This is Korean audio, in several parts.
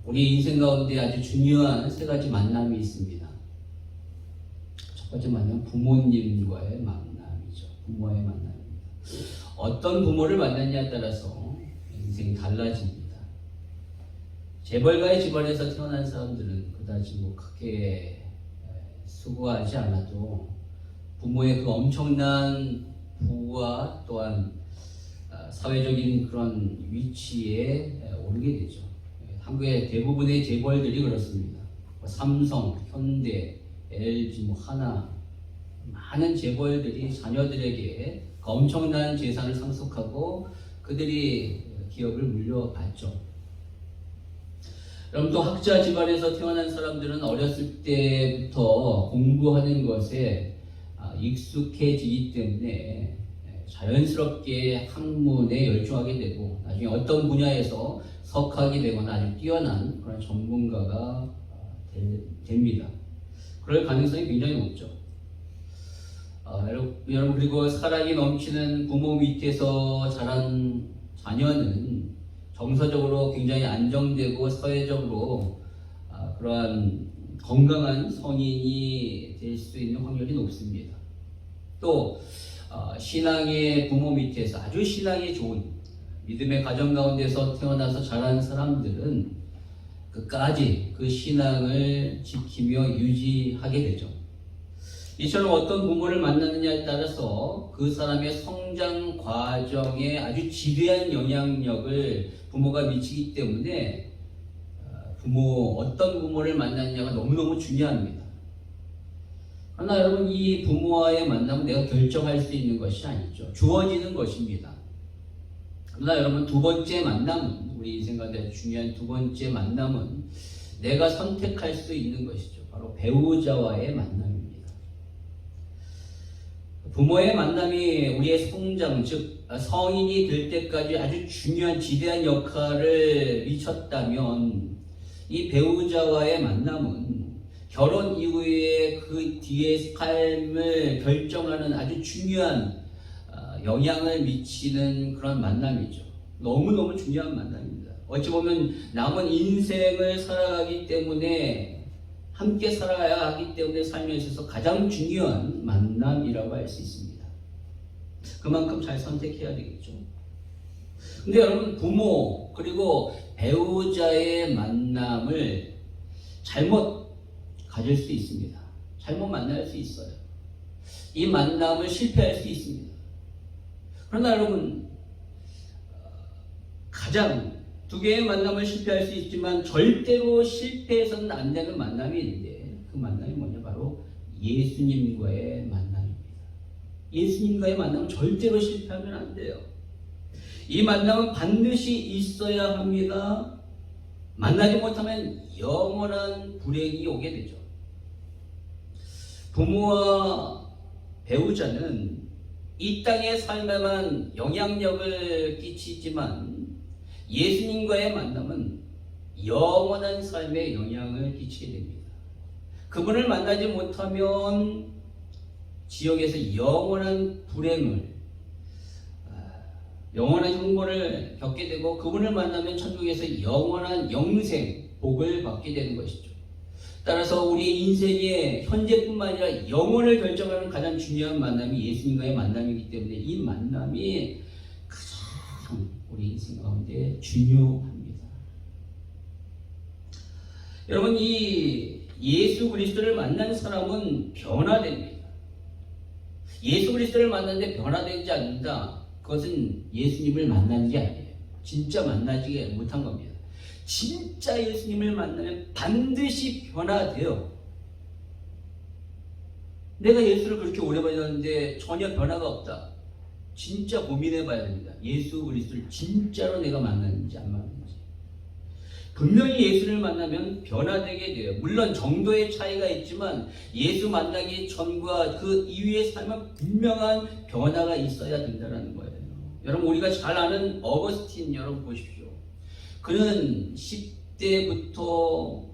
우리 인생 가운데 아주 중요한 세 가지 만남이 있습니다. 첫 번째 만남, 부모님과의 만남이죠. 부모의 만남입니다. 어떤 부모를 만났냐에 따라서 인생이 달라집니다. 재벌가의 집안에서 태어난 사람들은 그다지 크게 수고하지 않아도 부모의 그 엄청난 부와 또한 사회적인 그런 위치에 오르게 되죠. 한국의 대부분의 재벌들이 그렇습니다. 삼성, 현대, LG, 하나, 많은 재벌들이 자녀들에게 그 엄청난 재산을 상속하고 그들이 기업을 물려받죠. 그럼 또 학자 집안에서 태어난 사람들은 어렸을 때부터 공부하는 것에 익숙해지기 때문에 자연스럽게 학문에 열중하게 되고 나중에 어떤 분야에서 석학이 되거나 아주 뛰어난 그런 전문가가 됩니다. 그럴 가능성이 굉장히 높죠. 여러분 그리고 사랑이 넘치는 부모 밑에서 자란 자녀는 정서적으로 굉장히 안정되고 사회적으로 그러한 건강한 성인이 될 수 있는 확률이 높습니다. 또 신앙의 부모 밑에서 아주 신앙이 좋은 믿음의 가정 가운데서 태어나서 자란 사람들은 끝까지 그 신앙을 지키며 유지하게 되죠. 이처럼 어떤 부모를 만나느냐에 따라서 그 사람의 성장 과정에 아주 지대한 영향력을 부모가 미치기 때문에 어떤 부모를 만났냐가 너무너무 중요합니다. 그러나 여러분 이 부모와의 만남은 내가 결정할 수 있는 것이 아니죠. 주어지는 것입니다. 그러나 여러분 두 번째 만남은 우리 인생 가운데 중요한 두 번째 만남은 내가 선택할 수 있는 것이죠. 바로 배우자와의 만남입니다. 부모의 만남이 우리의 성장, 즉 성인이 될 때까지 아주 중요한 지대한 역할을 미쳤다면 이 배우자와의 만남은 결혼 이후에 그 뒤의 삶을 결정하는 아주 중요한 영향을 미치는 그런 만남이죠. 너무너무 중요한 만남입니다. 어찌 보면 남은 인생을 살아가기 때문에 함께 살아야 하기 때문에 삶에 있어서 가장 중요한 만남이라고 할 수 있습니다. 그만큼 잘 선택해야 되겠죠. 근데 여러분 부모 그리고 배우자의 만남을 잘못 가질 수 있습니다. 잘못 만날 수 있어요. 이 만남을 실패할 수 있습니다. 그러나 여러분 가장 두 개의 만남을 실패할 수 있지만 절대로 실패해서는 안 되는 만남이 있는데 그 만남이 뭐냐? 바로 예수님과의 만남입니다. 예수님과의 만남은 절대로 실패하면 안 돼요. 이 만남은 반드시 있어야 합니다. 만나지 못하면 영원한 불행이 오게 되죠. 부모와 배우자는 이 땅의 삶에만 영향력을 끼치지만 예수님과의 만남은 영원한 삶에 영향을 끼치게 됩니다. 그분을 만나지 못하면 지옥에서 영원한 불행을, 영원한 흉보를 겪게 되고 그분을 만나면 천국에서 영원한 영생, 복을 받게 되는 것이죠. 따라서 우리 인생의 현재뿐만 아니라 영혼을 결정하는 가장 중요한 만남이 예수님과의 만남이기 때문에 이 만남이 가장 우리 인생 가운데 중요합니다. 여러분 이 예수 그리스도를 만난 사람은 변화됩니다. 예수 그리스도를 만났는데 변화되지 않는다. 그것은 예수님을 만난 게 아니에요. 진짜 만나지 못한 겁니다. 진짜 예수님을 만나면 반드시 변화돼요. 내가 예수를 그렇게 오래 만났는데 전혀 변화가 없다. 진짜 고민해 봐야 됩니다. 예수 그리스도를 진짜로 내가 만났는지 안 만났는지. 분명히 예수를 만나면 변화되게 돼요. 물론 정도의 차이가 있지만 예수 만나기 전과 그 이후의 삶은 분명한 변화가 있어야 된다는 거예요. 여러분 우리가 잘 아는 어거스틴 여러분 보십시오. 그는 10대부터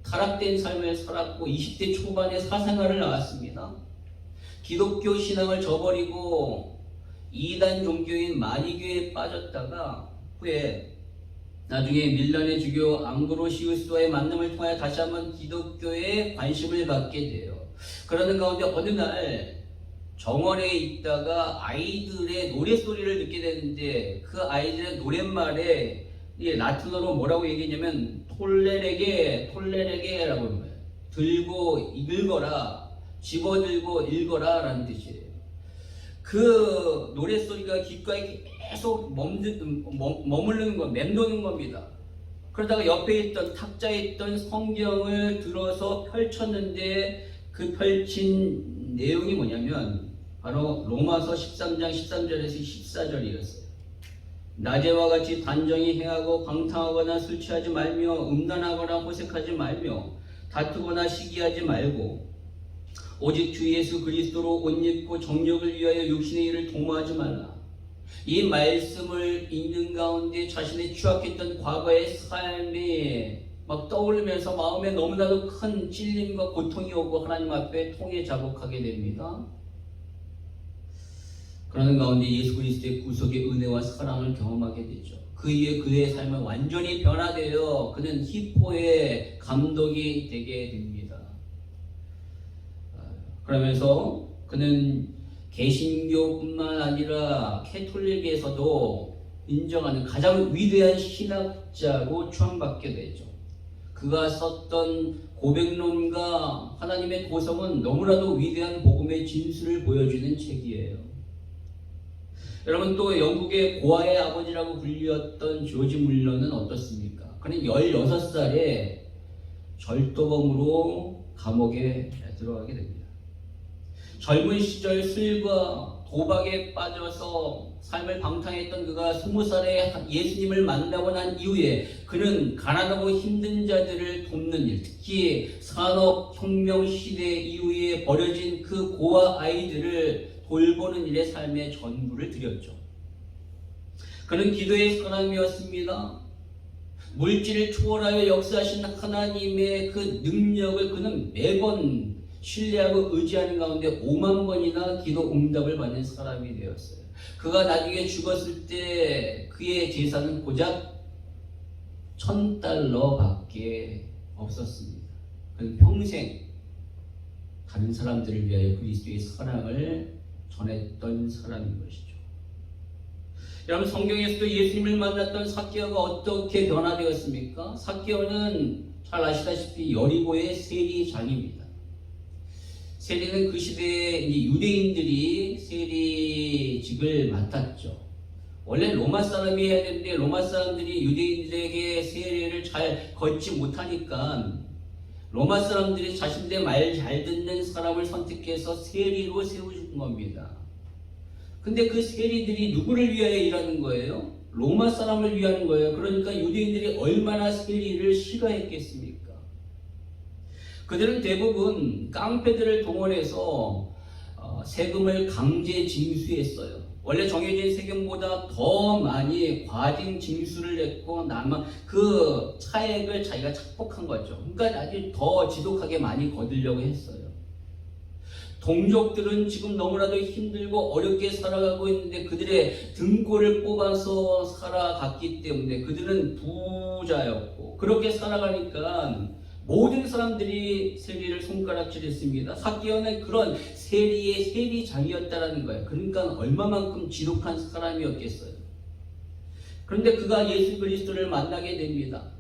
타락된 삶을 살았고 20대 초반에 사생활을 나왔습니다. 기독교 신앙을 저버리고 이단 종교인 마니교에 빠졌다가 후에 나중에 밀란의 주교 앙브로시우스와의 만남을 통하여 다시 한번 기독교에 관심을 갖게 돼요. 그러는 가운데 어느 날 정원에 있다가 아이들의 노랫소리를 듣게 되는데 그 아이들의 노랫말에 라틴어로 뭐라고 얘기했냐면 톨레레게라고 하는 거예요. 들고 읽어라, 집어들고 읽어라 라는 뜻이에요. 그 노랫소리가 귓가에 계속 머무르는 거, 맴도는 겁니다. 그러다가 옆에 있던 탁자에 있던 성경을 들어서 펼쳤는데 그 펼친 내용이 뭐냐면 바로 로마서 13장 13절에서 14절이었어요. 낮에와 같이 단정히 행하고 방탕하거나 술 취하지 말며 음란하거나 호색하지 말며 다투거나 시기하지 말고 오직 주 예수 그리스도로 옷 입고 정력을 위하여 육신의 일을 도모하지 말라. 이 말씀을 읽는 가운데 자신의 추악했던 과거의 삶이 막 떠오르면서 마음에 너무나도 큰 찔림과 고통이 오고 하나님 앞에 통해 자복하게 됩니다. 그러는 가운데 예수 그리스도의 구속의 은혜와 사랑을 경험하게 되죠. 그 이후에 그의 삶은 완전히 변화되어 그는 히포의 감독이 되게 됩니다. 그러면서 그는 개신교뿐만 아니라 캐톨릭에서도 인정하는 가장 위대한 신학자로 추앙받게 되죠. 그가 썼던 고백론과 하나님의 도성은 너무나도 위대한 복음의 진수를 보여주는 책이에요. 여러분, 또 영국의 고아의 아버지라고 불렸던 조지 물러는 어떻습니까? 그는 16살에 절도범으로 감옥에 들어가게 됩니다. 젊은 시절 술과 도박에 빠져서 삶을 방탕했던 그가 20살에 예수님을 만나고 난 이후에 그는 가난하고 힘든 자들을 돕는 일, 특히 산업혁명 시대 이후에 버려진 그 고아 아이들을 돌보는 일에 삶의 전부를 드렸죠. 그는 기도의 사람이었습니다. 물질을 초월하여 역사하신 하나님의 그 능력을 그는 매번 신뢰하고 의지하는 가운데 5만 번이나 기도 응답을 받는 사람이 되었어요. 그가 나중에 죽었을 때 그의 재산은 고작 $1,000밖에 없었습니다. 그는 평생 다른 사람들을 위하여 그리스도의 사랑을 전했던 사람인 것이죠. 여러분, 성경에서도 예수님을 만났던 삭개오가 어떻게 변화되었습니까? 삭개오는 잘 아시다시피 여리고의 세리장입니다. 세리는 그 시대에 유대인들이 세리직을 맡았죠. 원래 로마 사람이 해야 되는데 로마 사람들이 유대인들에게 세리를 잘 걷지 못하니까 로마 사람들이 자신들 말 잘 듣는 사람을 선택해서 세리로 세우신 겁니다. 근데 그 세리들이 누구를 위하여 일하는 거예요? 로마 사람을 위하는 거예요. 그러니까 유대인들이 얼마나 세리를 싫어했겠습니까? 그들은 대부분 깡패들을 동원해서 세금을 강제 징수했어요. 원래 정해진 세금보다 더 많이 과징 징수를 했고 그 차액을 자기가 착복한 거죠. 그러니까 아주 더 지독하게 많이 거두려고 했어요. 동족들은 지금 너무나도 힘들고 어렵게 살아가고 있는데 그들의 등골을 뽑아서 살아갔기 때문에 그들은 부자였고, 그렇게 살아가니까 모든 사람들이 세리를 손가락질했습니다. 삭개오는 그런 세리의 세리장이었다라는 거예요. 그러니까 얼마만큼 지독한 사람이었겠어요. 그런데 그가 예수 그리스도를 만나게 됩니다.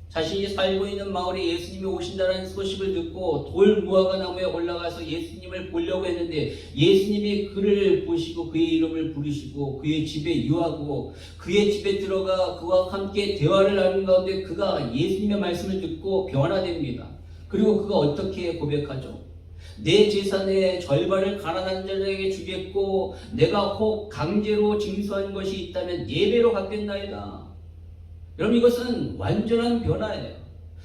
자신이 살고 있는 마을에 예수님이 오신다는 소식을 듣고 돌 무화과 나무에 올라가서 예수님을 보려고 했는데 예수님이 그를 보시고 그의 이름을 부르시고 그의 집에 유하고 그의 집에 들어가 그와 함께 대화를 나눈 가운데 그가 예수님의 말씀을 듣고 변화됩니다. 그리고 그가 어떻게 고백하죠? 내 재산의 절반을 가난한 자들에게 주겠고 내가 혹 강제로 징수한 것이 있다면 4배로 갚겠나이다. 여러분, 이것은 완전한 변화예요.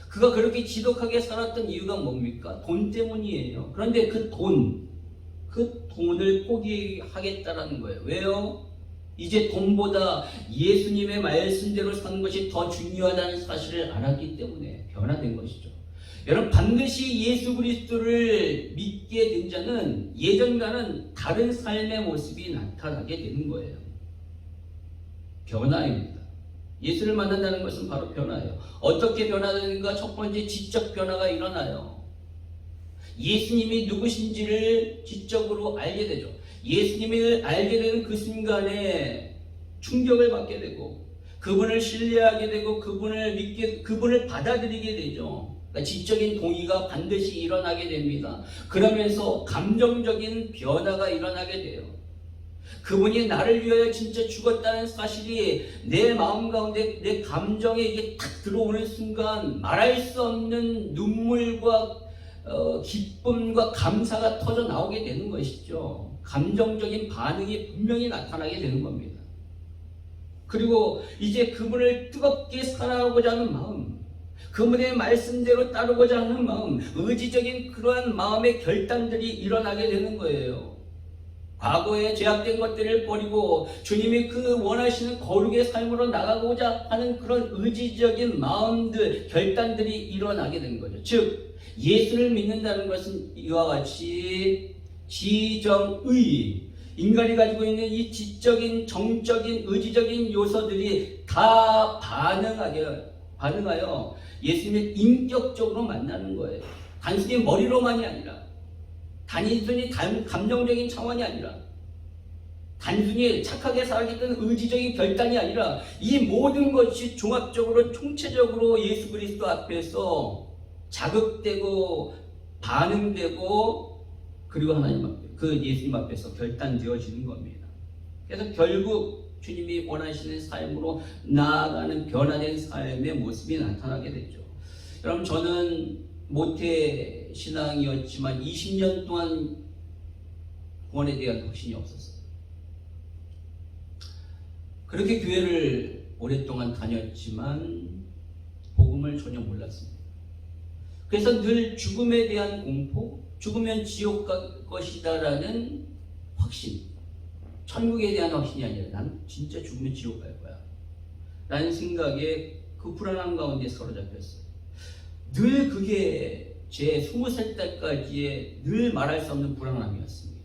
그가 그렇게 지독하게 살았던 이유가 뭡니까? 돈 때문이에요. 그런데 그 돈을 포기하겠다라는 거예요. 왜요? 이제 돈보다 예수님의 말씀대로 사는 것이 더 중요하다는 사실을 알았기 때문에 변화된 것이죠. 여러분, 반드시 예수 그리스도를 믿게 된 자는 예전과는 다른 삶의 모습이 나타나게 되는 거예요. 변화입니다. 예수를 만난다는 것은 바로 변화예요. 어떻게 변화되는가? 첫 번째 지적 변화가 일어나요. 예수님이 누구신지를 지적으로 알게 되죠. 예수님을 알게 되는 그 순간에 충격을 받게 되고 그분을 신뢰하게 되고 그분을 받아들이게 되죠. 그러니까 지적인 동의가 반드시 일어나게 됩니다. 그러면서 감정적인 변화가 일어나게 돼요. 그분이 나를 위하여 진짜 죽었다는 사실이 내 마음 가운데 내 감정에 이게 탁 들어오는 순간 말할 수 없는 눈물과 기쁨과 감사가 터져 나오게 되는 것이죠. 감정적인 반응이 분명히 나타나게 되는 겁니다. 그리고 이제 그분을 뜨겁게 사랑하고자 하는 마음, 그분의 말씀대로 따르고자 하는 마음, 의지적인 그러한 마음의 결단들이 일어나게 되는 거예요. 과거에 죄악된 것들을 버리고 주님이 그 원하시는 거룩의 삶으로 나가고자 하는 그런 의지적인 마음들, 결단들이 일어나게 된 거죠. 즉 예수를 믿는다는 것은 이와 같이 지정의, 인간이 가지고 있는 이 지적인, 정적인, 의지적인 요소들이 다 반응하여 예수님을 인격적으로 만나는 거예요. 단순히 머리로만이 아니라, 단순히 감정적인 차원이 아니라, 단순히 착하게 살아가겠다는 의지적인 결단이 아니라 이 모든 것이 종합적으로 총체적으로 예수 그리스도 앞에서 자극되고 반응되고 그리고 하나님 앞에 그 예수님 앞에서 결단되어지는 겁니다. 그래서 결국 주님이 원하시는 삶으로 나아가는 변화된 삶의 모습이 나타나게 됐죠. 여러분, 저는 모태 신앙이었지만 20년 동안 구원에 대한 확신이 없었어요. 그렇게 교회를 오랫동안 다녔지만 복음을 전혀 몰랐습니다. 그래서 늘 죽음에 대한 공포, 죽으면 지옥 갈 것이다라는 확신, 천국에 대한 확신이 아니라 난 진짜 죽으면 지옥 갈 거야 라는 생각에 그 불안함 가운데 사로잡혔어요. 늘 그게 제 20살 때까지의 늘 말할 수 없는 불안함이었습니다.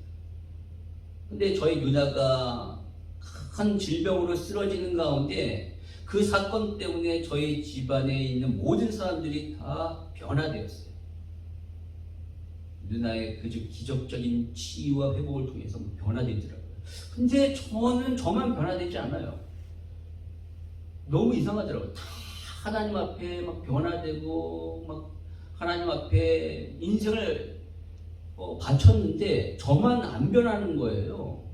근데 저희 누나가 큰 질병으로 쓰러지는 가운데 그 사건 때문에 저희 집안에 있는 모든 사람들이 다 변화되었어요. 누나의 그 기적적인 치유와 회복을 통해서 변화되더라고요. 근데 저만 변화되지 않아요. 너무 이상하더라고요. 다 하나님 앞에 막 변화되고 막 하나님 앞에 인생을 바쳤는데 저만 안 변하는 거예요.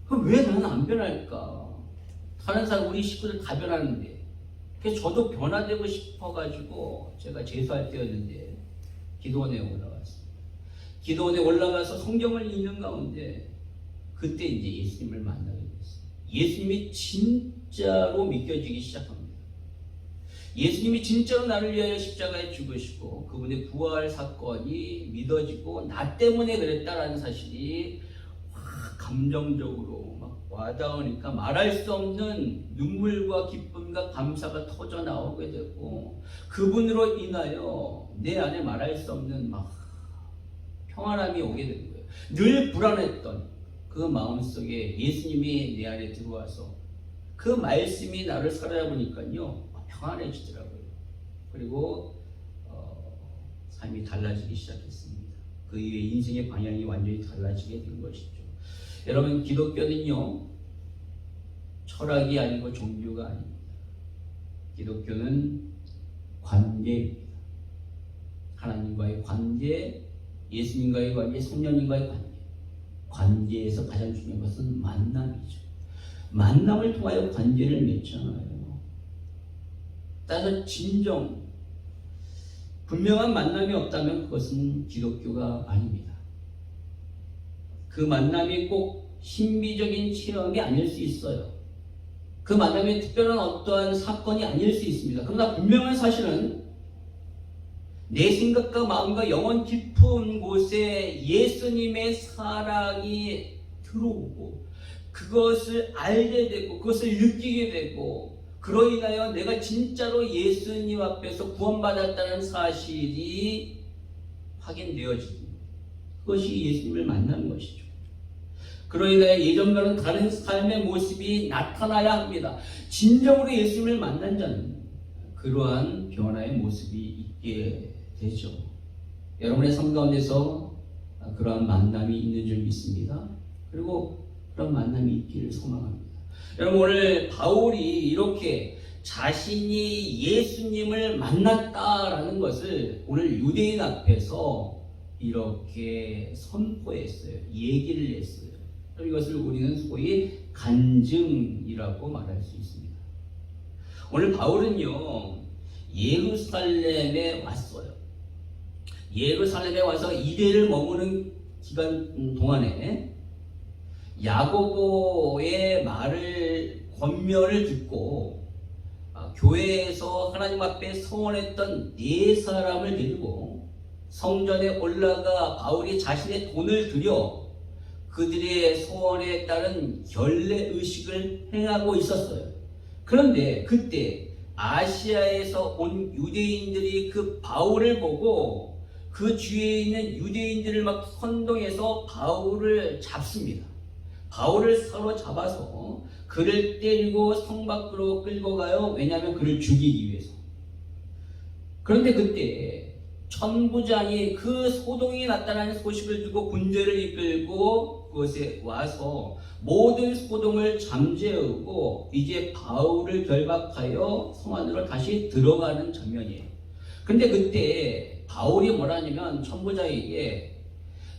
그럼 왜 나는 안 변할까? 다른 사람, 우리 식구들 다 변하는데. 그래서 저도 변화되고 싶어가지고 제가 재수할 때였는데 기도원에 올라갔어요. 기도원에 올라가서 성경을 읽는 가운데 그때 이제 예수님을 만나게 됐어요. 예수님이 진짜로 믿겨지기 시작합니다. 예수님이 진짜로 나를 위하여 십자가에 죽으시고 그분의 부활 사건이 믿어지고 나 때문에 그랬다라는 사실이 감정적으로 막 와닿으니까 말할 수 없는 눈물과 기쁨과 감사가 터져 나오게 되고 그분으로 인하여 내 안에 말할 수 없는 막 평안함이 오게 되는 거예요. 늘 불안했던 그 마음속에 예수님이 내 안에 들어와서 그 말씀이 나를 사로잡으니까요 평안해지더라고요. 그리고 삶이 달라지기 시작했습니다. 그 이후에 인생의 방향이 완전히 달라지게 된 것이죠. 여러분, 기독교는요 철학이 아니고 종교가 아닙니다. 기독교는 관계입니다. 하나님과의 관계, 예수님과의 관계, 성령님과의 관계. 관계에서 가장 중요한 것은 만남이죠. 만남을 통하여 관계를 맺잖아요. 따라서 진정 분명한 만남이 없다면 그것은 기독교가 아닙니다. 그 만남이 꼭 신비적인 체험이 아닐 수 있어요. 그 만남이 특별한 어떠한 사건이 아닐 수 있습니다. 그러나 분명한 사실은 내 생각과 마음과 영혼 깊은 곳에 예수님의 사랑이 들어오고 그것을 알게 되고 그것을 느끼게 되고 그로 인하여 내가 진짜로 예수님 앞에서 구원받았다는 사실이 확인되어집니다. 그것이 예수님을 만나는 것이죠. 그로 인하여 예전과는 다른 삶의 모습이 나타나야 합니다. 진정으로 예수님을 만난 자는 그러한 변화의 모습이 있게 되죠. 여러분의 삶 가운데서 그러한 만남이 있는 줄 믿습니다. 그리고 그런 만남이 있기를 소망합니다. 여러분, 오늘 바울이 이렇게 자신이 예수님을 만났다라는 것을 오늘 유대인 앞에서 이렇게 선포했어요. 얘기를 했어요. 이것을 우리는 소위 간증이라고 말할 수 있습니다. 오늘 바울은요, 예루살렘에 왔어요. 예루살렘에 와서 이대를 머무는 기간 동안에 야고보의 권면을 듣고 교회에서 하나님 앞에 서원했던 4사람을 데리고 성전에 올라가 바울이 자신의 돈을 들여 그들의 소원에 따른 결례의식을 행하고 있었어요. 그런데 그때 아시아에서 온 유대인들이 그 바울을 보고 그 주위에 있는 유대인들을 막 선동해서 바울을 잡습니다. 바울을 사로잡아서 그를 때리고 성 밖으로 끌고 가요. 왜냐하면 그를 죽이기 위해서. 그런데 그때 천부장이 그 소동이 났다는 소식을 듣고 군대를 이끌고 그곳에 와서 모든 소동을 잠재우고 이제 바울을 결박하여 성 안으로 다시 들어가는 장면이에요. 근데 그때 바울이 뭐라냐면 천부장에게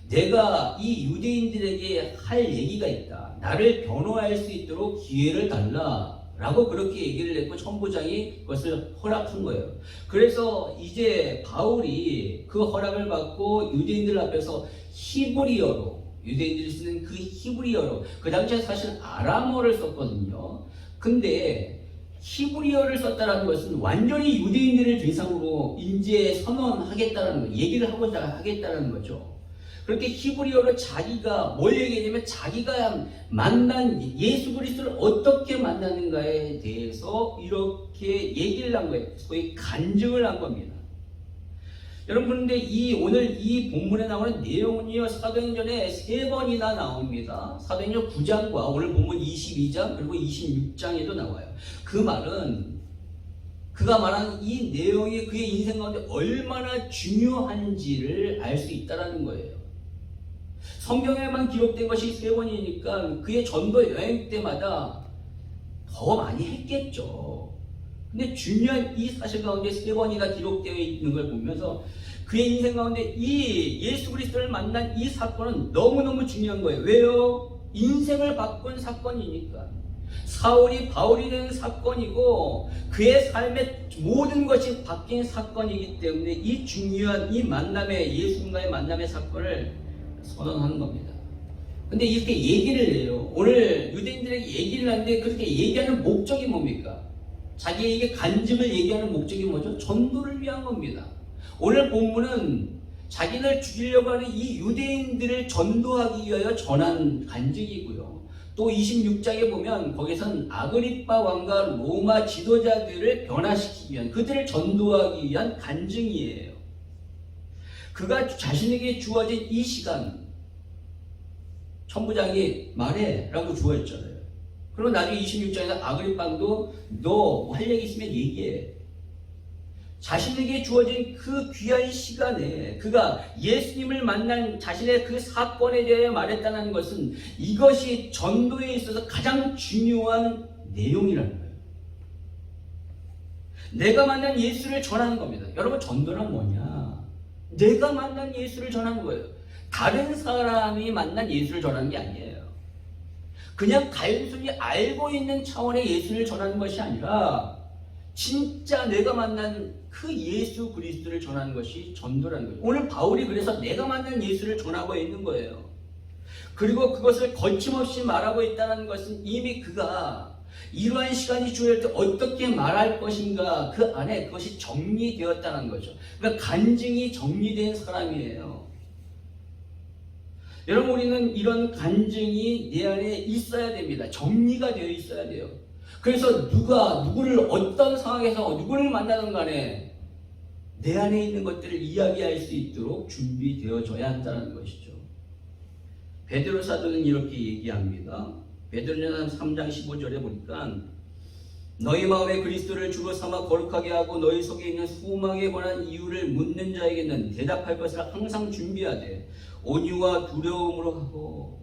내가 이 유대인들에게 할 얘기가 있다. 나를 변호할 수 있도록 기회를 달라. 라고 그렇게 얘기를 했고 천부장이 그것을 허락한 거예요. 그래서 이제 바울이 그 허락을 받고 유대인들 앞에서 히브리어로, 유대인들이 쓰는 그 히브리어로, 그 당시에 사실 아람어를 썼거든요. 근데 히브리어를 썼다는 것은 완전히 유대인들을 대상으로 이제 선언하겠다는 거, 얘기를 하고자 하겠다는 거죠. 그렇게 히브리어로 자기가 뭘 얘기했냐면 자기가 만난 예수 그리스도를 어떻게 만나는가에 대해서 이렇게 얘기를 한 거예요. 소위 간증을 한 겁니다. 여러분, 그런데 오늘 이 본문에 나오는 내용은요, 사도행전에 3번이나 나옵니다. 사도행전 9장과 오늘 본문 22장 그리고 26장에도 나와요. 그 말은 그가 말하는 이 내용이 그의 인생 가운데 얼마나 중요한지를 알 수 있다는 거예요. 성경에만 기록된 것이 3번이니까 그의 전도 여행 때마다 더 많이 했겠죠. 근데 중요한 이 사실 가운데 3번이나 기록되어 있는 걸 보면서 그의 인생 가운데 이 예수 그리스도를 만난 이 사건은 너무너무 중요한 거예요. 왜요? 인생을 바꾼 사건이니까. 사울이 바울이 된 사건이고 그의 삶의 모든 것이 바뀐 사건이기 때문에 이 중요한 이 만남의 예수님과의 만남의 사건을 선언하는 겁니다. 근데 이렇게 얘기를 해요. 오늘 유대인들에게 얘기를 하는데 그렇게 얘기하는 목적이 뭡니까? 자기에게 간증을 얘기하는 목적이 뭐죠? 전도를 위한 겁니다. 오늘 본문은 자기를 죽이려고 하는 이 유대인들을 전도하기 위하여 전한 간증이고요. 또 26장에 보면 거기선 아그리빠 왕과 로마 지도자들을 변화시키기 위한, 그들을 전도하기 위한 간증이에요. 그가 자신에게 주어진 이 시간, 천부장이 말해 라고 주어졌잖아요. 그리고 나중에 26장에서 아그리빵도 너 할 얘기 있으면 얘기해. 자신에게 주어진 그 귀한 시간에 그가 예수님을 만난 자신의 그 사건에 대해 말했다는 것은 이것이 전도에 있어서 가장 중요한 내용이라는 거예요. 내가 만난 예수를 전하는 겁니다. 여러분, 전도란 뭐냐? 내가 만난 예수를 전하는 거예요. 다른 사람이 만난 예수를 전하는 게 아니에요. 그냥 단순히 알고 있는 차원의 예수를 전하는 것이 아니라 진짜 내가 만난 그 예수 그리스도를 전하는 것이 전도라는 거예요. 오늘 바울이 그래서 내가 만난 예수를 전하고 있는 거예요. 그리고 그것을 거침없이 말하고 있다는 것은 이미 그가 이러한 시간이 주어질 때 어떻게 말할 것인가 그 안에 그것이 정리되었다는 거죠. 그러니까 간증이 정리된 사람이에요. 여러분, 우리는 이런 간증이 내 안에 있어야 됩니다. 정리가 되어 있어야 돼요. 그래서 누가 누구를 어떤 상황에서 누구를 만나든 간에 내 안에 있는 것들을 이야기할 수 있도록 준비되어져야 한다는 것이죠. 베드로 사도는 이렇게 얘기합니다. 베드로전서 3장 15절에 보니까 너희 마음에 그리스도를 주로 삼아 거룩하게 하고 너희 속에 있는 소망에 관한 이유를 묻는 자에게는 대답할 것을 항상 준비하되 온유와 두려움으로 하고.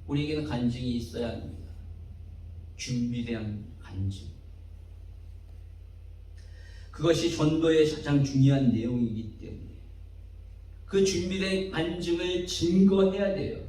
우리에게는 간증이 있어야 합니다. 준비된 간증. 그것이 전도의 가장 중요한 내용이기 때문에 그 준비된 간증을 증거해야 돼요.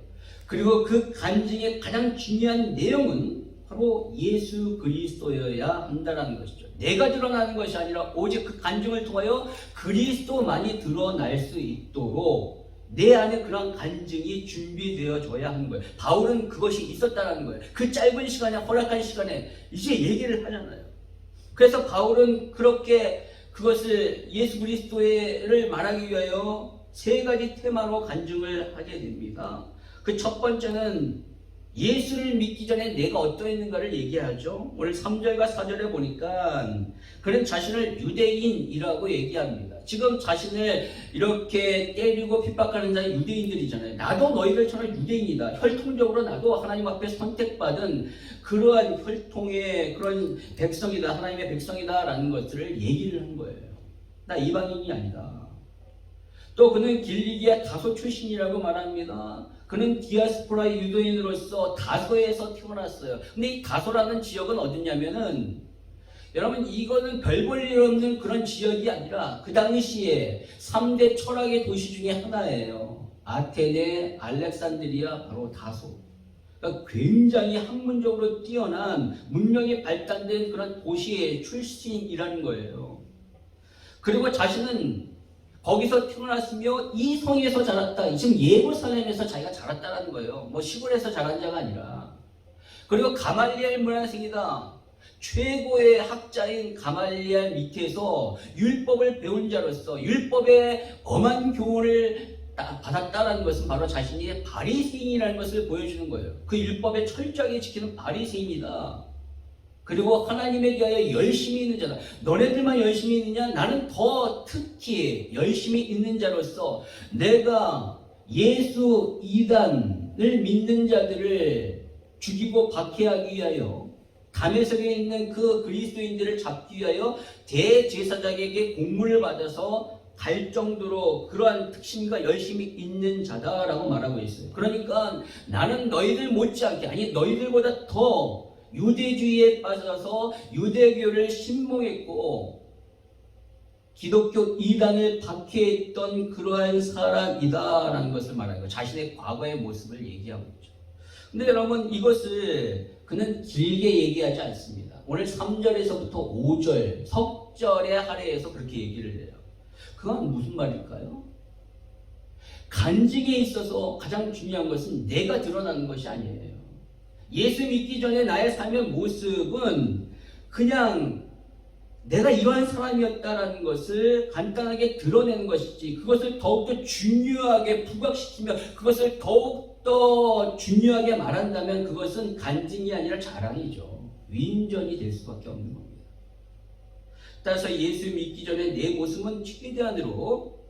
그리고 그 간증의 가장 중요한 내용은 바로 예수 그리스도여야 한다는 것이죠. 내가 드러나는 것이 아니라 오직 그 간증을 통하여 그리스도만이 드러날 수 있도록 내 안에 그런 간증이 준비되어져야 하는 거예요. 바울은 그것이 있었다는 거예요. 그 짧은 시간에, 허락한 시간에 이제 얘기를 하잖아요. 그래서 바울은 그렇게 그것을 예수 그리스도를 말하기 위하여 세 가지 테마로 간증을 하게 됩니다. 그 첫 번째는 예수를 믿기 전에 내가 어떠했는가를 얘기하죠. 오늘 3절과 4절에 보니까 그는 자신을 유대인이라고 얘기합니다. 지금 자신을 이렇게 때리고 핍박하는 자는 유대인들이잖아요. 나도 너희들처럼 유대인이다. 혈통적으로 나도 하나님 앞에 선택받은 그러한 혈통의 그런 백성이다. 하나님의 백성이다 라는 것들을 얘기를 한 거예요. 나 이방인이 아니다. 또 그는 길리기아 다소 출신이라고 말합니다. 그는 디아스포라 유대인으로서 다소에서 태어났어요. 근데 이 다소라는 지역은 어디냐면은 여러분 이거는 별 볼 일 없는 그런 지역이 아니라 그 당시에 3대 철학의 도시 중에 하나예요. 아테네, 알렉산드리아, 바로 다소. 그러니까 굉장히 학문적으로 뛰어난 문명이 발달된 그런 도시의 출신이라는 거예요. 그리고 자신은 거기서 태어났으며 이 성에서 자랐다. 지금 예루살렘에서 자기가 자랐다는 거예요. 뭐 시골에서 자란 자가 아니라. 그리고 가말리엘 문화생이다. 최고의 학자인 가말리엘 밑에서 율법을 배운 자로서 율법의 엄한 교훈을 받았다는 것은 바로 자신이 바리새인이라는 것을 보여주는 거예요. 그 율법에 철저하게 지키는 바리새인이다. 그리고 하나님에 대하여 열심히 있는 자다. 너네들만 열심히 있느냐? 나는 더 특히 열심히 있는 자로서 내가 예수 이단을 믿는 자들을 죽이고 박해하기 위하여 다메섹에 있는 그 그리스도인들을 잡기 위하여 대제사장에게 공문을 받아서 갈 정도로 그러한 특심과 열심히 있는 자다라고 말하고 있어요. 그러니까 나는 너희들 못지않게, 아니 너희들보다 더 유대주의에 빠져서 유대교를 신봉했고 기독교 이단을 박해했던 그러한 사람이다라는 것을 말하는 거예요. 자신의 과거의 모습을 얘기하고 있죠. 근데 여러분 이것을 그는 길게 얘기하지 않습니다. 오늘 3절에서부터 5절, 석절의 할애에서 그렇게 얘기를 해요. 그건 무슨 말일까요? 간증에 있어서 가장 중요한 것은 내가 드러나는 것이 아니에요. 예수 믿기 전에 나의 삶의 모습은 그냥 내가 이러한 사람이었다라는 것을 간단하게 드러내는 것이지, 그것을 더욱더 중요하게 부각시키며 그것을 더욱더 중요하게 말한다면 그것은 간증이 아니라 자랑이죠. 위인전이 될 수밖에 없는 겁니다. 따라서 예수 믿기 전에 내 모습은 최대한으로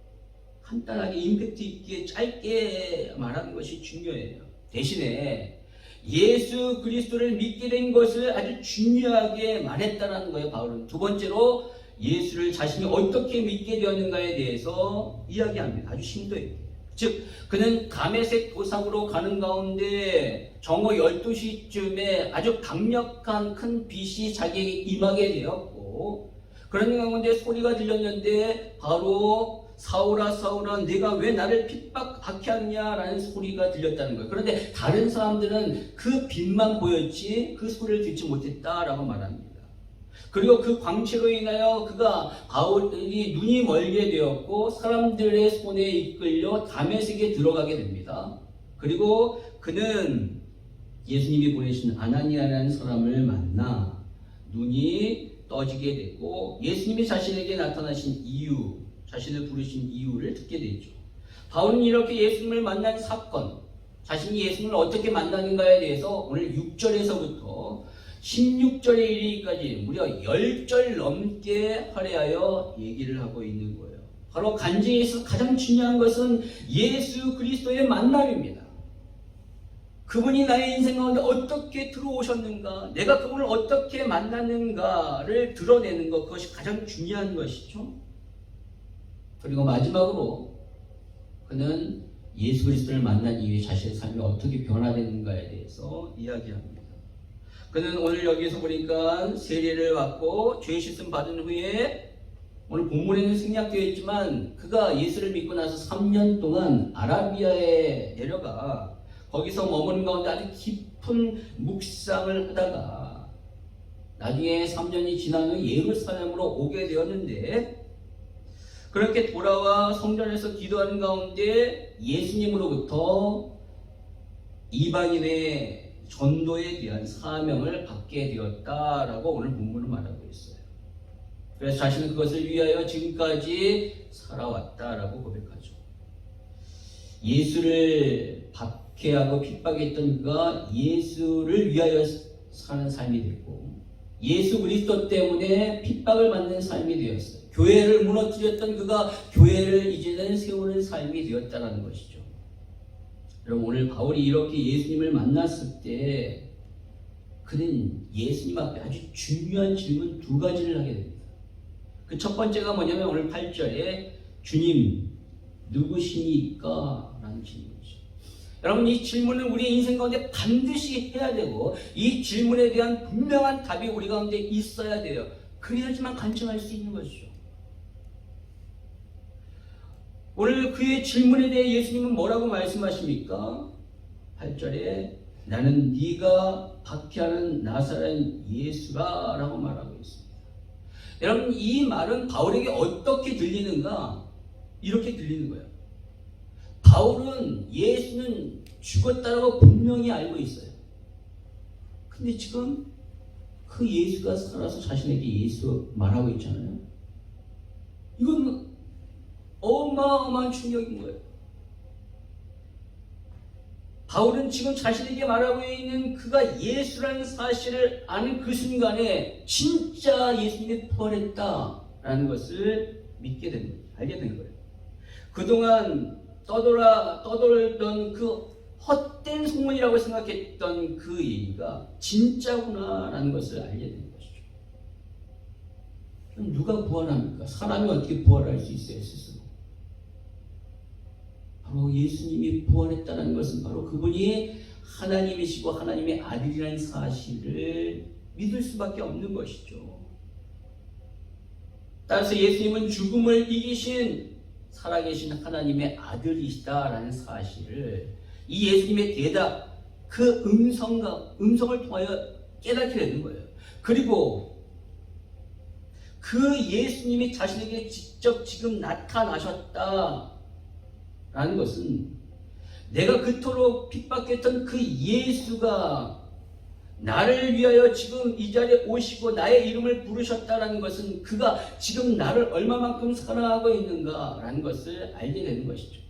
간단하게 임팩트 있게 짧게 말하는 것이 중요해요. 대신에 예수 그리스도를 믿게 된 것을 아주 중요하게 말했다는 거예요, 바울은. 두 번째로 예수를 자신이 어떻게 믿게 되었는가에 대해서 이야기합니다. 아주 심도 있게. 즉 그는 다메섹 도상으로 가는 가운데 정오 12시쯤에 아주 강력한 큰 빛이 자기에게 임하게 되었고, 그런 가운데 소리가 들렸는데 바로 사울아 사울아 네가 왜 나를 박해하느냐라는 소리가 들렸다는 거예요. 그런데 다른 사람들은 그 빛만 보였지 그 소리를 듣지 못했다라고 말합니다. 그리고 그 광채로 인하여 그가 바울이 눈이 멀게 되었고 사람들의 손에 이끌려 다메섹에 들어가게 됩니다. 그리고 그는 예수님이 보내신 아나니아라는 사람을 만나 눈이 떠지게 되고 예수님이 자신에게 나타나신 이유, 자신을 부르신 이유를 듣게 되죠. 바울은 이렇게 예수님을 만난 사건, 자신이 예수님을 어떻게 만나는가에 대해서 오늘 6절에서부터 16절에 이르기까지 무려 10절 넘게 할애하여 얘기를 하고 있는 거예요. 바로 간증에서 가장 중요한 것은 예수 그리스도의 만남입니다. 그분이 나의 인생 가운데 어떻게 들어오셨는가, 내가 그분을 어떻게 만났는가를 드러내는 것, 그것이 가장 중요한 것이죠. 그리고 마지막으로 그는 예수 그리스도를 만난 이후에 자신의 삶이 어떻게 변화되는가에 대해서 이야기합니다. 그는 오늘 여기서 보니까 세례를 받고 죄 씻음 받은 후에 오늘 본문에는 생략되어 있지만 그가 예수를 믿고 나서 3년 동안 아라비아에 내려가 거기서 머무는 가운데 아주 깊은 묵상을 하다가 나중에 3년이 지난 후 예루살렘으로 오게 되었는데, 그렇게 돌아와 성전에서 기도하는 가운데 예수님으로부터 이방인의 전도에 대한 사명을 받게 되었다라고 오늘 본문은 말하고 있어요. 그래서 자신은 그것을 위하여 지금까지 살아왔다라고 고백하죠. 예수를 박해하고 핍박했던 그가 예수를 위하여 사는 삶이 됐고, 예수 그리스도 때문에 핍박을 받는 삶이 되었어요. 교회를 무너뜨렸던 그가 교회를 이제는 세우는 삶이 되었다는 것이죠. 여러분, 오늘 바울이 이렇게 예수님을 만났을 때 그는 예수님 앞에 아주 중요한 질문 두 가지를 하게 됩니다. 그 첫 번째가 뭐냐면 오늘 8절에 주님 누구시니까? 라는 질문이죠. 여러분, 이 질문을 우리의 인생 가운데 반드시 해야 되고 이 질문에 대한 분명한 답이 우리 가운데 있어야 돼요. 그래야지만 간증할 수 있는 것이죠. 오늘 그의 질문에 대해 예수님은 뭐라고 말씀하십니까? 8절에 나는 네가 박해하는 나사렛 예수라 라고 말하고 있습니다. 여러분, 이 말은 바울에게 어떻게 들리는가? 이렇게 들리는 거예요. 바울은 예수는 죽었다라고 분명히 알고 있어요. 근데 지금 그 예수가 살아서 자신에게 예수 말하고 있잖아요. 이건 어마어마한 충격인 거예요. 바울은 지금 자신에게 말하고 있는 그가 예수라는 사실을 아는 그 순간에 진짜 예수님이 부활했다라는 것을 믿게 된 거예요. 알게 된 거예요. 그동안 떠돌던 그 헛된 소문이라고 생각했던 그 얘기가 진짜구나라는 것을 알게 된 것이죠. 그럼 누가 부활합니까? 사람이 어떻게 부활할 수 있어요, 스스로? 바로 예수님이 부활했다는 것은 바로 그분이 하나님이시고 하나님의 아들이라는 사실을 믿을 수밖에 없는 것이죠. 따라서 예수님은 죽음을 이기신 살아계신 하나님의 아들이시다라는 사실을 이 예수님의 대답, 그 음성을 통하여 깨닫게 되는 거예요. 그리고 그 예수님이 자신에게 직접 지금 나타나셨다라는 것은 내가 그토록 핍박했던 그 예수가 나를 위하여 지금 이 자리에 오시고 나의 이름을 부르셨다는 것은 그가 지금 나를 얼마만큼 사랑하고 있는가라는 것을 알게 되는 것이죠.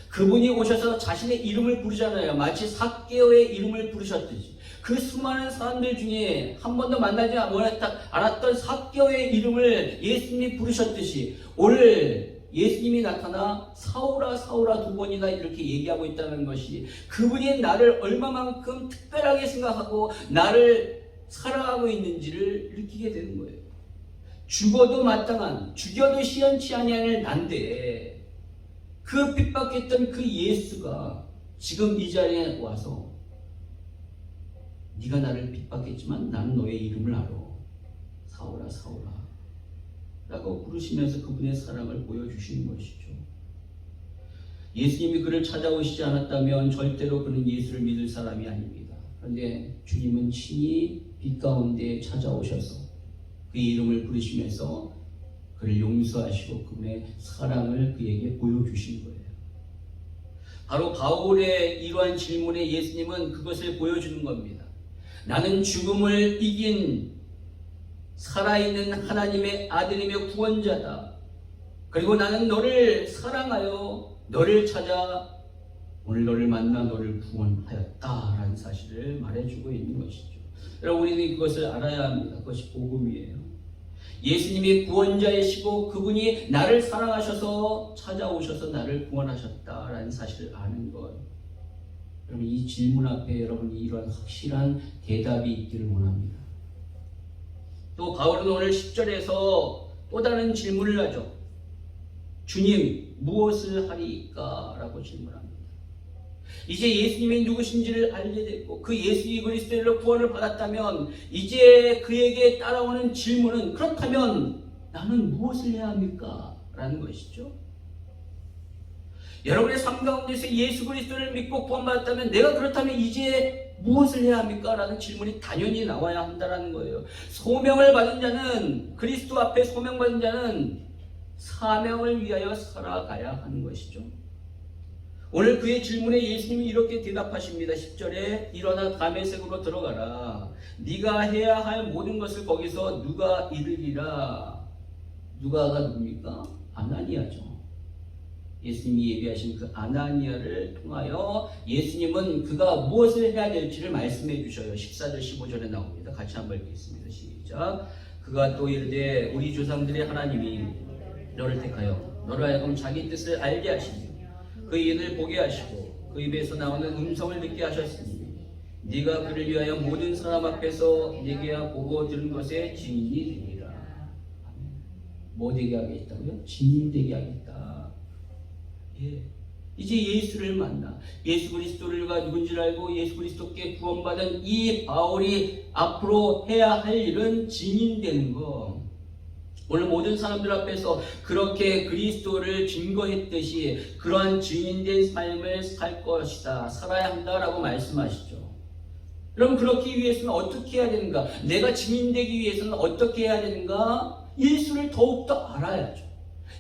그분이 오셔서 자신의 이름을 부르잖아요. 마치 삭개오의 이름을 부르셨듯이. 그 수많은 사람들 중에 한 번도 만나지 않았던 삭개오의 이름을 예수님이 부르셨듯이 오늘 예수님이 나타나 사울아 사울아 두 번이나 이렇게 얘기하고 있다는 것이 그분이 나를 얼마만큼 특별하게 생각하고 나를 사랑하고 있는지를 느끼게 되는 거예요. 죽어도 마땅한, 죽여도 시원치 아니할 난데 그 핍박했던 그 예수가 지금 이 자리에 와서 네가 나를 핍박했지만 나는 너의 이름을 알아. 사울아 사울아 라고 부르시면서 그분의 사랑을 보여주시는 것이죠. 예수님이 그를 찾아오시지 않았다면 절대로 그는 예수를 믿을 사람이 아닙니다. 그런데 주님은 친히 빛 가운데 찾아오셔서 그 이름을 부르시면서 그를 용서하시고 그분의 사랑을 그에게 보여주신 거예요. 바로 바울의 이러한 질문에 예수님은 그것을 보여주는 겁니다. 나는 죽음을 이긴 살아있는 하나님의 아들이며 구원자다. 그리고 나는 너를 사랑하여 너를 찾아 오늘 너를 만나 너를 구원하였다라는 사실을 말해주고 있는 것이죠. 여러분, 우리는 그것을 알아야 합니다. 그것이 복음이에요. 예수님이 구원자이시고 그분이 나를 사랑하셔서 찾아오셔서 나를 구원하셨다라는 사실을 아는 것, 여러분 이 질문 앞에 여러분이 이러한 확실한 대답이 있기를 원합니다. 또 바울은 오늘 10절에서 또 다른 질문을 하죠. 주님 무엇을 하리까? 라고 질문합니다. 이제 예수님이 누구신지를 알게 됐고 그 예수 그리스도로 구원을 받았다면 이제 그에게 따라오는 질문은 그렇다면 나는 무엇을 해야 합니까? 라는 것이죠. 여러분의 삶 가운데서 예수 그리스도를 믿고 구원받았다면 내가 그렇다면 이제 무엇을 해야 합니까? 라는 질문이 당연히 나와야 한다는 거예요. 소명을 받은 자는 그리스도 앞에 소명받은 자는 사명을 위하여 살아가야 하는 것이죠. 오늘 그의 질문에 예수님이 이렇게 대답하십니다. 10절에 일어나 다메섹으로 들어가라. 네가 해야 할 모든 것을 거기서 누가 이르리라. 누가가 누굽니까? 아나니아죠. 예수님이 예비하신 그 아나니아를 통하여 예수님은 그가 무엇을 해야 될지를 말씀해 주셔요. 14절 15절에 나옵니다. 같이 한번 읽겠습니다. 시작. 그가 또 이르되 우리 조상들의 하나님이 너를 택하여 너를 하여금 자기 뜻을 알게 하시며 그 일을 보게 하시고 그 입에서 나오는 음성을 듣게 하셨으니 네가 그를 위하여 모든 사람 앞에서 네게 보고 들은 것에 증인이 되리라. 뭐 되게 하겠다고요? 증인 되게 하겠다. 예. 이제 예수를 만나 예수 그리스도가 누군지를 알고 예수 그리스도께 구원받은 이 바울이 앞으로 해야 할 일은 증인되는 거. 오늘 모든 사람들 앞에서 그렇게 그리스도를 증거했듯이 그러한 증인된 삶을 살 것이다. 살아야 한다라고 말씀하시죠. 그럼 그렇게 위해서는 어떻게 해야 되는가? 내가 증인되기 위해서는 어떻게 해야 되는가? 예수를 더욱더 알아야죠.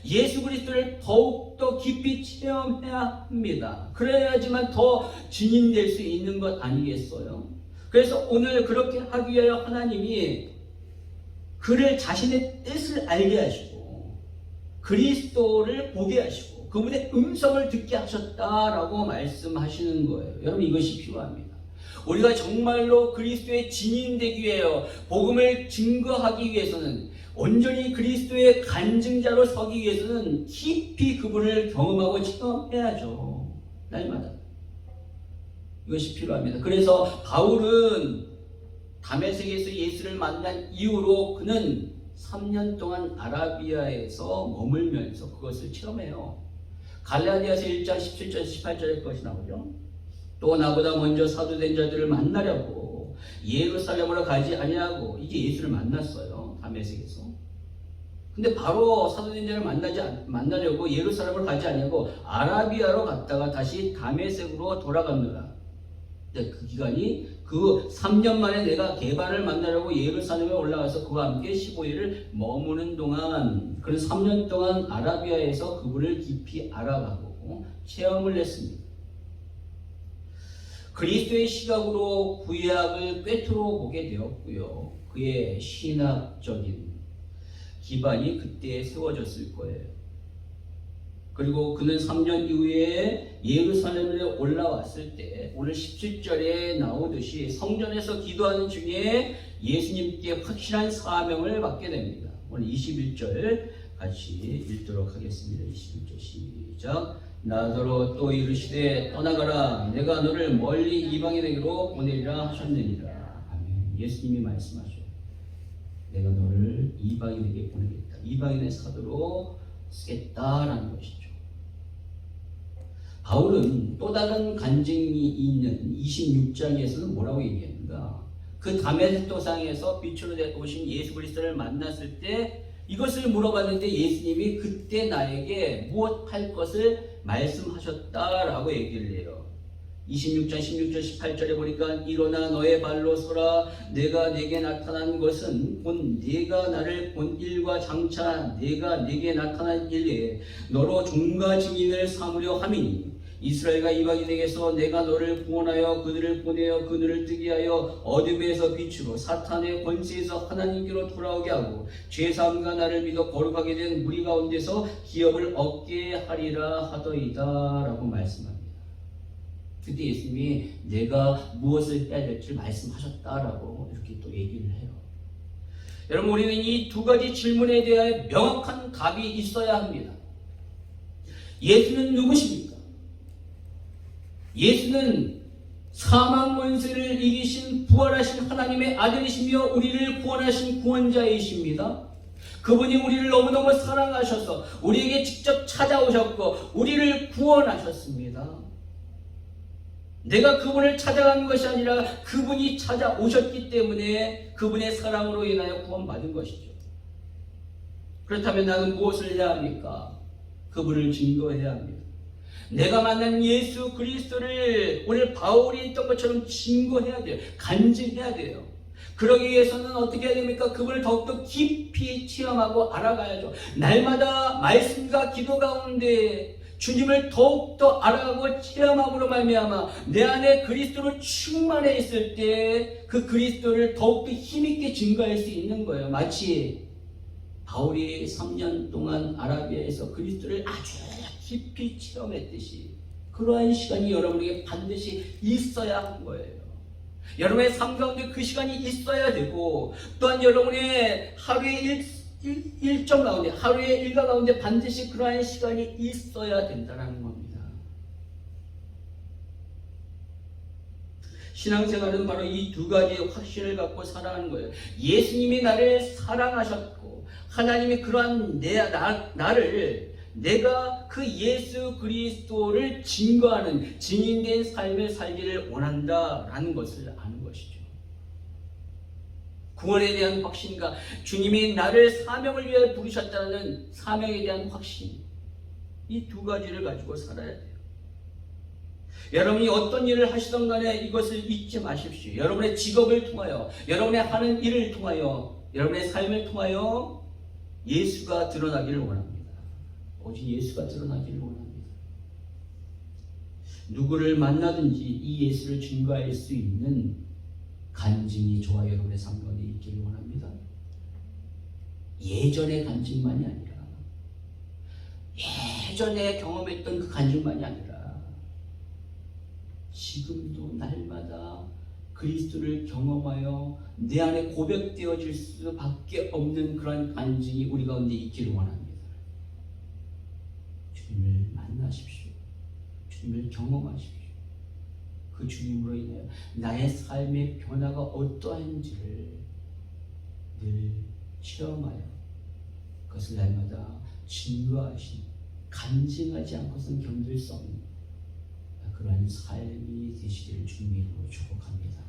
예수 그리스도를 더욱더 깊이 체험해야 합니다. 그래야지만 더 증인될 수 있는 것 아니겠어요? 그래서 오늘 그렇게 하기 위하여 하나님이 그를 자신의 뜻을 알게 하시고 그리스도를 보게 하시고 그분의 음성을 듣게 하셨다라고 말씀하시는 거예요. 여러분 이것이 필요합니다. 우리가 정말로 그리스도의 증인되기 위하여 복음을 증거하기 위해서는 온전히 그리스도의 간증자로 서기 위해서는 깊이 그분을 경험하고 체험해야죠. 날마다. 이것이 필요합니다. 그래서 바울은 다메섹에서 예수를 만난 이후로 그는 3년 동안 아라비아에서 머물면서 그것을 체험해요. 갈라디아서 1장 17절 18절의 것이 나오죠. 또 나보다 먼저 사도된 자들을 만나려고 예루살렘으로 가지 아니하고 이제 예수를 만났어요. 다메섹에서. 근데 바로 사도된 자를 만나려고 예루살렘으로 가지 아니하고 아라비아로 갔다가 다시 다메섹으로 돌아갑니다. 그 기간이 그 3년 만에 내가 게바를 만나려고 예루살렘에 올라가서 그와 함께 15일을 머무는 동안 그런 3년 동안 아라비아에서 그분을 깊이 알아가고 체험을 했습니다. 그리스도의 시각으로 구약을 꿰뚫어 보게 되었고요. 그의 신학적인 기반이 그때 세워졌을 거예요. 그리고 그는 3년 이후에 예루살렘에 올라왔을 때 오늘 17절에 나오듯이 성전에서 기도하는 중에 예수님께 확실한 사명을 받게 됩니다. 오늘 21절 같이 읽도록 하겠습니다. 21절 시작. 나더러 또 이르시되 떠나가라 내가 너를 멀리 이방인에게로 보내리라 하셨느니라. 아멘. 예수님이 말씀하셔. 내가 너를 이방인에게 보내겠다. 이방인의 사도로 쓰겠다라는 것이죠. 바울은 또 다른 간증이 있는 26장에서는 뭐라고 얘기했는가? 그 다메섹 도상에서 빛으로 오신 예수 그리스도를 만났을 때 이것을 물어봤는데 예수님이 그때 나에게 무엇 할 것을 말씀하셨다라고 얘기를 해요. 26장 16절 18절에 보니까 일어나 너의 발로 서라 내가 내게 나타난 것은 곧 네가 나를 본 일과 장차 내가 네게 나타난 일에 너로 종과 증인을 삼으려 함이니 이스라엘과 이방인에게서 내가 너를 구원하여 그들을 보내어 그들을 뜨게 하여 어둠에서 빛으로 사탄의 권세에서 하나님께로 돌아오게 하고 죄사함과 나를 믿어 거룩하게 된 무리 가운데서 기업을 얻게 하리라 하더이다 라고 말씀합니다. 그때 예수님이 내가 무엇을 해야 될지 말씀하셨다라고 이렇게 또 얘기를 해요. 여러분 우리는 이 두 가지 질문에 대하여 명확한 답이 있어야 합니다. 예수는 누구십니까? 예수는 사망 원세를 이기신 부활하신 하나님의 아들이시며 우리를 구원하신 구원자이십니다. 그분이 우리를 너무너무 사랑하셔서 우리에게 직접 찾아오셨고 우리를 구원하셨습니다. 내가 그분을 찾아가는 것이 아니라 그분이 찾아오셨기 때문에 그분의 사랑으로 인하여 구원받은 것이죠. 그렇다면 나는 무엇을 해야 합니까? 그분을 증거해야 합니다. 내가 만난 예수 그리스도를 오늘 바울이 했던 것처럼 증거해야 돼요. 간증해야 돼요. 그러기 위해서는 어떻게 해야 됩니까? 그분을 더욱더 깊이 체험하고 알아가야죠. 날마다 말씀과 기도 가운데 주님을 더욱더 알아가고 체험함으로 말미암아 내 안에 그리스도로 충만해 있을 때 그 그리스도를 더욱더 힘있게 증거할 수 있는 거예요. 마치 바울이 3년 동안 아라비아에서 그리스도를 아주 깊이 체험했듯이 그러한 시간이 여러분에게 반드시 있어야 하는 거예요. 여러분의 삶 가운데 그 시간이 있어야 되고 또한 여러분의 하루의 일정 가운데 하루의 일과 가운데 반드시 그러한 시간이 있어야 된다는 겁니다. 신앙생활은 바로 이 두 가지의 확신을 갖고 살아가는 거예요. 예수님이 나를 사랑하셨고 하나님이 그러한 나를 내가 그 예수 그리스도를 증거하는 증인된 삶을 살기를 원한다라는 것을 아는 것이죠. 구원에 대한 확신과 주님이 나를 사명을 위해 부르셨다는 사명에 대한 확신, 이 두 가지를 가지고 살아야 돼요. 여러분이 어떤 일을 하시던 간에 이것을 잊지 마십시오. 여러분의 직업을 통하여, 여러분의 하는 일을 통하여, 여러분의 삶을 통하여 예수가 드러나기를 원합니다. 오직 예수가 드러나기를 원합니다. 누구를 만나든지 이 예수를 증거할 수 있는 간증이 저와 여러분의 삶 가운데 있기를 원합니다. 예전의 간증만이 아니라 예전에 경험했던 그 간증만이 아니라 지금도 날마다 그리스도를 경험하여 내 안에 고백되어질 수밖에 없는 그런 간증이 우리 가운데 있기를 원합니다. 주님을 만나십시오. 주님을 경험하십시오. 그 주님으로 인하여 나의 삶의 변화가 어떠한지를 늘 체험하여 그것을 날마다 증거하신 간증하지 않고서는 견딜 수 없는 그러한 삶이 되시기를 주님으로 축복합니다.